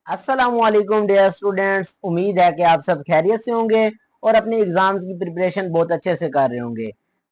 अस्सलामुअलैकुम dear students, उम्मीद है कि आप सब खैरियत से होंगे और अपने एग्जाम्स की प्रिपरेशन बहुत अच्छे से कर रहे होंगे।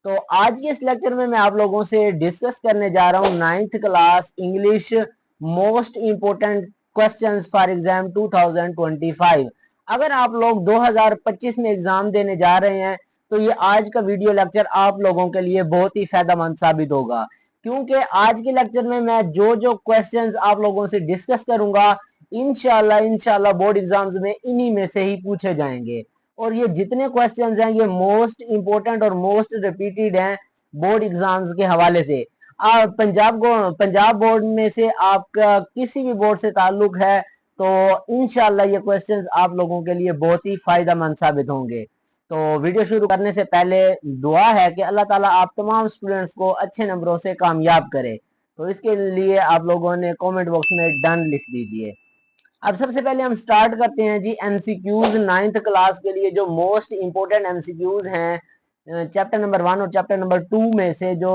तो आज के इस लेक्चर में मैं आप लोगों से डिस्कस करने जा रहा हूँ ninth class English most important questions for exam 2025। अगर आप लोग 2025 में एग्जाम देने जा रहे हैं तो ये आज का वीडियो लेक्चर आप लोगों के लिए बहुत ही फायदेमंद साबित होगा, क्योंकि आज के लेक्चर में मैं जो जो क्वेश्चंस आप लोगों से डिस्कस करूंगा इंशाल्लाह बोर्ड एग्जाम्स में इन्हीं में से ही पूछे जाएंगे। और ये जितने क्वेश्चंस हैं ये मोस्ट इंपोर्टेंट और मोस्ट रिपीटेड हैं बोर्ड एग्जाम्स के हवाले से। आप पंजाब बोर्ड में से आपका किसी भी बोर्ड से ताल्लुक है तो इंशाल्लाह ये क्वेश्चंस आप लोगों के लिए बहुत ही फायदेमंद साबित होंगे। तो वीडियो शुरू करने से पहले दुआ है कि अल्लाह ताला आप तमाम स्टूडेंट्स को अच्छे नंबरों से कामयाब करे। तो इसके लिए आप लोगों ने कमेंट बॉक्स में डन लिख दीजिए। अब सबसे पहले हम स्टार्ट करते हैं जी एमसीक्यूज नाइन्थ क्लास के लिए जो मोस्ट इंपोर्टेंट एमसीक्यूज हैं चैप्टर नंबर 1 और चैप्टर नंबर 2 में से जो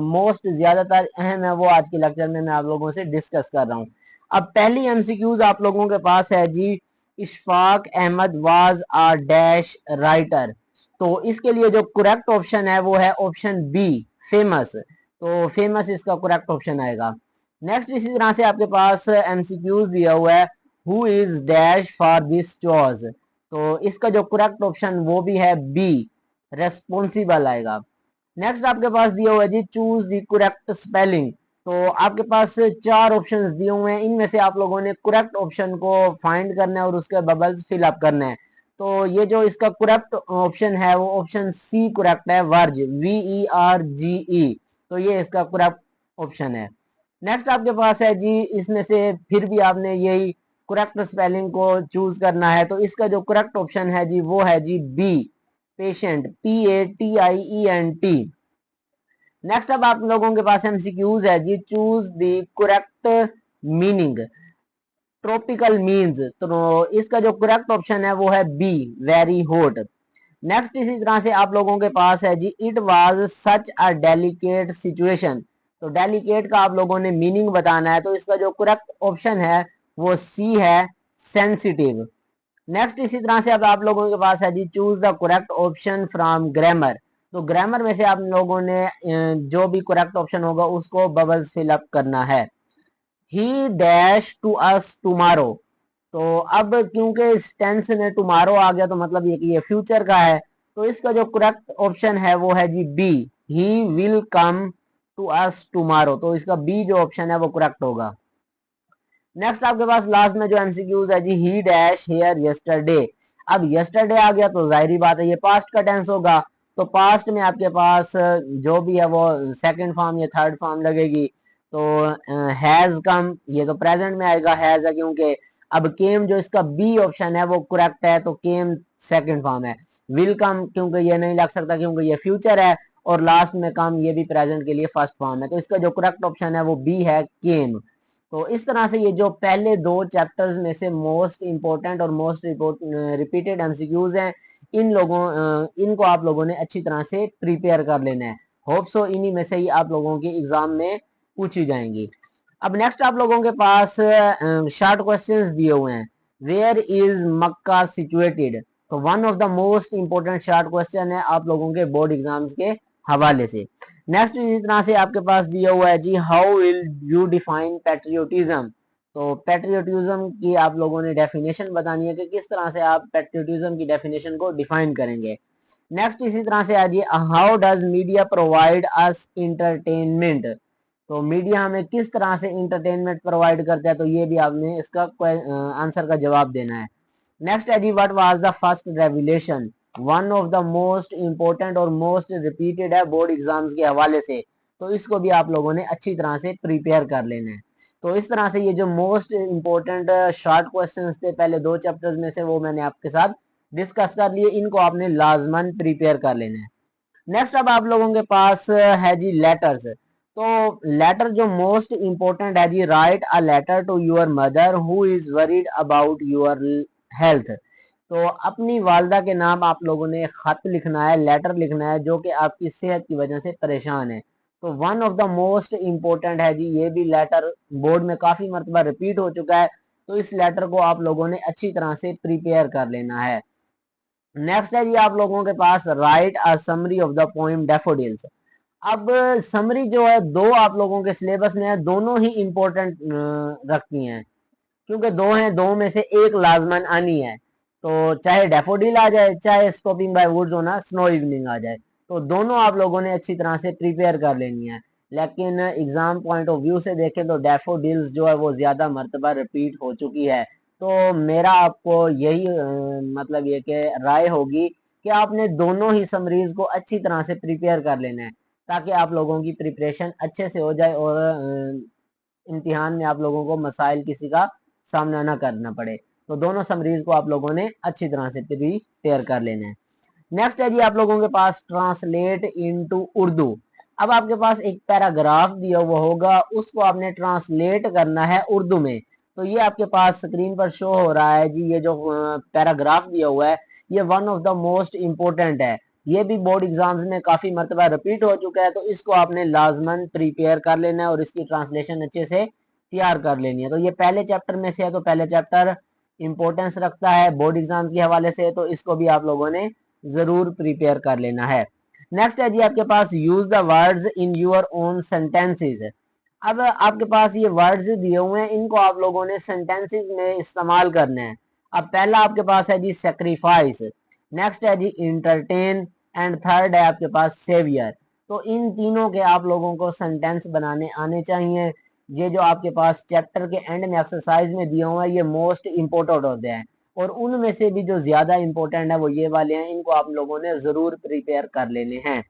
मोस्ट ज्यादातर अहम है वो आज के लेक्चर में मैं आप लोगों से डिस्कस कर रहा हूँ। अब पहली एमसीक्यूज आप लोगों के पास है जी, Ishfaq Ahmad was a dash writer. तो इसके लिए जो करेक्ट ऑप्शन है वो है ऑप्शन बी, फेमस। तो फेमस इसका करेक्ट ऑप्शन आएगा। नेक्स्ट इसी तरह से आपके पास एमसीक्यूज दिया हुआ है, who is dash for this chose. तो इसका जो करेक्ट ऑप्शन वो भी है बी, रेस्पॉन्सिबल आएगा। नेक्स्ट आपके पास दिया हुआ है जी, चूज द करेक्ट स्पेलिंग। तो आपके पास चार ऑप्शंस दिए हुए हैं, इनमें से आप लोगों ने करेक्ट ऑप्शन को फाइंड करना है और उसके बबल्स फिल अप करना है। तो ये जो इसका करेक्ट ऑप्शन है वो ऑप्शन सी करेक्ट है, वर्ज, VERGE। तो ये इसका करेक्ट ऑप्शन है। नेक्स्ट आपके पास है जी, इसमें से फिर भी आपने यही करेक्ट स्पेलिंग को चूज करना है। तो इसका जो करेक्ट ऑप्शन है जी वो है जी बी, पेशेंट, PATIENT। नेक्स्ट अब आप लोगों के पास एमसीक्यूज है जी, choose the correct meaning, tropical means. तो इसका जो करेक्ट ऑप्शन है वो है बी, वेरी हॉट। नेक्स्ट इसी तरह से आप लोगों के पास है जी, it was such a delicate situation. तो डेलिकेट का आप लोगों ने मीनिंग बताना है। तो इसका जो करेक्ट ऑप्शन है वो सी है, सेंसिटिव। नेक्स्ट इसी तरह से अब आप लोगों के पास है जी, choose the correct option from grammar. तो ग्रामर में से आप लोगों ने जो भी करेक्ट ऑप्शन होगा उसको बबल्स फिल अप करना है। He dash to us tomorrow. तो अब क्योंकि इस टेंस में टुमारो आ गया तो मतलब ये कि ये फ्यूचर का है। तो इसका जो करेक्ट ऑप्शन है वो है जी B, he will come to us tomorrow. तो इसका बी जो ऑप्शन है वो करेक्ट होगा। नेक्स्ट आपके पास लास्ट में जो एमसीक्यूज है जी, ही डैश हेयर यस्टरडे। अब यस्टरडे आ गया तो जाहिर बात है ये पास्ट का टेंस होगा। तो पास्ट में आपके पास जो भी है वो सेकंड फॉर्म या थर्ड फॉर्म लगेगी। तो हैज कम, ये तो प्रेजेंट में आएगा, हैज है क्योंकि। अब केम जो इसका बी ऑप्शन है वो करेक्ट है, तो केम सेकंड फॉर्म है। विल कम क्योंकि ये नहीं लग सकता क्योंकि ये फ्यूचर है। और लास्ट में कम, ये भी प्रेजेंट के लिए फर्स्ट फॉर्म है। तो इसका जो करेक्ट ऑप्शन है वो बी है, केम। तो इस तरह से ये जो पहले दो चैप्टर्स में से मोस्ट इंपोर्टेंट और मोस्ट रिपीटेड एमसीक्यूज हैं, इनको आप लोगों ने अच्छी तरह से प्रिपेयर कर लेना है। होप सो इन्हीं में से ही आप लोगों के एग्जाम में पूछी जाएंगी। अब नेक्स्ट आप लोगों के पास शॉर्ट क्वेश्चंस दिए हुए हैं, वेयर इज मक्का सिचुएटेड। तो one of the most important short question है आप लोगों के बोर्ड एग्जाम्स के हवाले से। नेक्स्ट इसी तरह से आपके पास दिया हुआ है जी, how will you define patriotism. तो पेट्रियोटिज्म की आप लोगों ने डेफिनेशन बतानी है कि किस तरह से आप पेट्रियोटिज्म की डेफिनेशन को डिफाइन करेंगे। नेक्स्ट इसी तरह से आ जी, how does media provide us entertainment. तो मीडिया हमें किस तरह से इंटरटेनमेंट प्रोवाइड करता है, तो ये भी आपने इसका आंसर का जवाब देना है। नेक्स्ट है जी, what was the first revelation. One of the most important और मोस्ट रिपीटेड है बोर्ड एग्जाम्स के हवाले से। तो इसको भी आप लोगों ने अच्छी तरह से प्रिपेयर कर लेना है। तो इस तरह से ये जो मोस्ट इंपोर्टेंट शॉर्ट क्वेश्चंस थे पहले दो चैप्टर्स में से वो मैंने आपके साथ डिस्कस कर लिए, इनको आपने लाजमन प्रिपेयर कर लेना है। नेक्स्ट अब आप लोगों के पास है जी लेटर्स। तो लेटर जो मोस्ट इंपोर्टेंट है जी, write a letter to your mother who is worried about your health. तो अपनी वालदा के नाम आप लोगों ने खत लिखना है, लेटर लिखना है जो कि आपकी सेहत की वजह से परेशान है। तो one of the most important है जी ये भी लेटर, बोर्ड में काफी मरतबा रिपीट हो चुका है। तो इस लेटर को आप लोगों ने अच्छी तरह से प्रिपेयर कर लेना है। नेक्स्ट है जी आप लोगों के पास write a summary of the poem daffodils. अब समरी जो है दो आप लोगों के सिलेबस में है, दोनों ही इंपॉर्टेंट रखती हैं, क्योंकि दो हैं, दो में से एक लाजमन आनी है। तो चाहे डैफोडिल आ जाए, चाहे स्टॉपिंग बाय वुड्स होना स्नो इवनिंग आ जाए, तो दोनों आप लोगों ने अच्छी तरह से प्रिपेयर कर लेनी है। लेकिन एग्जाम पॉइंट ऑफ व्यू से देखें तो डैफोडिल्स जो है वो ज्यादा मर्तबा रिपीट हो चुकी है। तो मेरा आपको यही मतलब ये कि राय होगी कि आपने दोनों ही समरीज को अच्छी तरह से प्रिपेयर कर लेना है, ताकि आप लोगों की प्रिपरेशन अच्छे से हो जाए और इम्तिहान में आप लोगों को मसाइल किसी का सामना ना करना पड़े। तो दोनों समरीज को आप लोगों ने अच्छी तरह से प्रिपेयर कर लेना है। नेक्स्ट है जी आप लोगों के पास ट्रांसलेट इनटू उर्दू। अब आपके पास एक पैराग्राफ दिया हुआ होगा, उसको आपने ट्रांसलेट करना है उर्दू में। तो ये आपके पास स्क्रीन पर शो हो रहा है जी, ये जो पैराग्राफ दिया हुआ है ये one of the most important है। ये भी बोर्ड एग्जाम्स में काफी मरतबा रिपीट हो चुका है, तो इसको आपने लाजमन प्रिपेयर कर लेना है और इसकी ट्रांसलेशन अच्छे से तैयार कर लेनी है। तो ये पहले चैप्टर में से है, तो पहले चैप्टर इंपॉर्टेंस रखता है बोर्ड एग्जाम के हवाले से, तो इसको भी आप लोगों ने जरूर प्रिपेयर कर लेना है। नेक्स्ट है जी आपके पास use the words in your own sentences. अब आपके पास ये वर्ड्स दिए हुए हैं, इनको आप लोगों ने सेंटेंसेस में इस्तेमाल करना है। अब पहला आपके पास है जी सेक्रीफाइस, नेक्स्ट है जी इंटरटेन, एंड थर्ड है आपके पास सेवियर। तो इन तीनों के आप लोगों को सेंटेंस बनाने आने चाहिए। ये जो आपके पास चैप्टर के एंड में एक्सरसाइज में दिए हुए हैं ये मोस्ट इम्पोर्टेंट होते हैं, और उनमें से भी जो ज्यादा इंपॉर्टेंट है वो ये वाले हैं, इनको आप लोगों ने जरूर प्रिपेयर कर लेने हैं।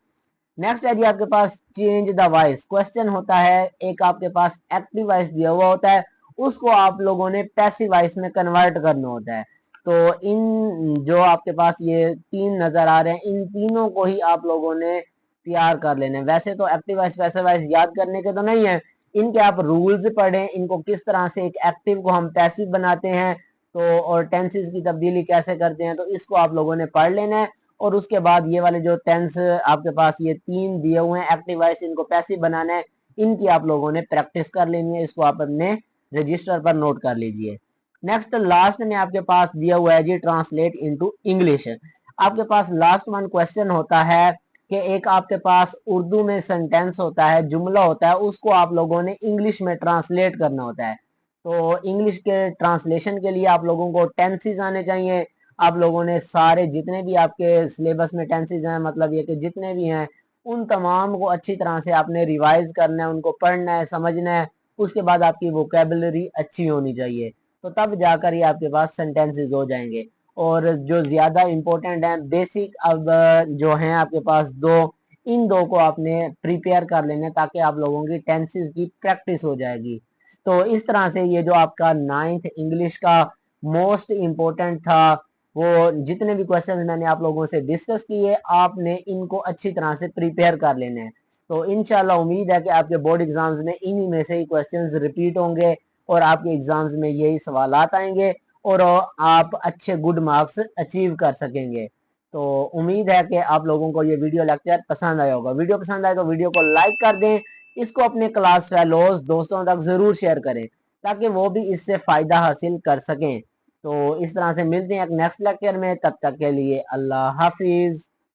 नेक्स्ट है जी आपके पास चेंज द वॉइस। क्वेश्चन होता है, एक आपके पास एक्टिव वॉइस दिया हुआ होता है, उसको आप लोगों ने पैसिव वॉइस में कन्वर्ट करना होता है। तो इन जो आपके पास ये तीन नजर आ रहे हैं, इन तीनों को ही आप लोगों ने तैयार कर लेने। वैसे तो एक्टिव वॉइस पैसिव वॉइस याद करने के तो नहीं है, इनके आप रूल्स पढ़ें, इनको किस तरह से एक एक्टिव को हम पैसिव बनाते हैं, तो और टेंसेस की तब्दीली कैसे करते हैं, तो इसको आप लोगों ने पढ़ लेना है। और उसके बाद ये वाले जो टेंस आपके पास ये तीन दिए हुए हैं एक्टिव वॉइस, इनको पैसिव बनाना है, इनकी आप लोगों ने प्रैक्टिस कर लेनी है। इसको आप अपने रजिस्टर पर नोट कर लीजिए। नेक्स्ट लास्ट में आपके पास दिया हुआ है जी ट्रांसलेट इनटू इंग्लिश। आपके पास लास्ट वन क्वेश्चन होता है कि एक आपके पास उर्दू में सेंटेंस होता है, जुमला होता है, उसको आप लोगों ने इंग्लिश में ट्रांसलेट करना होता है। तो इंग्लिश के ट्रांसलेशन के लिए आप लोगों को टेंसेस आने चाहिए। आप लोगों ने सारे जितने भी आपके सिलेबस में टेंसेस हैं, मतलब ये कि जितने भी हैं, उन तमाम को अच्छी तरह से आपने रिवाइज करना है, उनको पढ़ना है, समझना है। उसके बाद आपकी वोकेबलरी अच्छी होनी चाहिए, तो तब जाकर ये आपके पास सेंटेंसेस हो जाएंगे। और जो ज्यादा इंपॉर्टेंट है बेसिक, अब जो हैं आपके पास दो, इन दो को आपने प्रिपेयर कर लेना ताकि आप लोगों की टेंसेस की प्रैक्टिस हो जाएगी। तो इस तरह से ये जो आपका नाइन्थ इंग्लिश का मोस्ट इम्पोर्टेंट था, वो जितने भी क्वेश्चन मैंने आप लोगों से डिस्कस किए, आपने इनको अच्छी तरह से प्रिपेयर कर लेने हैं। तो इंशाल्लाह उम्मीद है कि आपके बोर्ड एग्जाम्स में इन्हीं में से ही क्वेश्चंस रिपीट होंगे और आपके एग्जाम्स में यही सवालात आएंगे और आप अच्छे गुड मार्क्स अचीव कर सकेंगे। तो उम्मीद है कि आप लोगों को ये वीडियो लेक्चर पसंद आया होगा। वीडियो पसंद आए तो वीडियो को लाइक कर दें, इसको अपने क्लास फेलोज दोस्तों तक जरूर शेयर करें, ताकि वो भी इससे फायदा हासिल कर सकें। तो इस तरह से मिलते हैं एक नेक्स्ट लेक्चर में, तब तक के लिए अल्लाह हाफिज।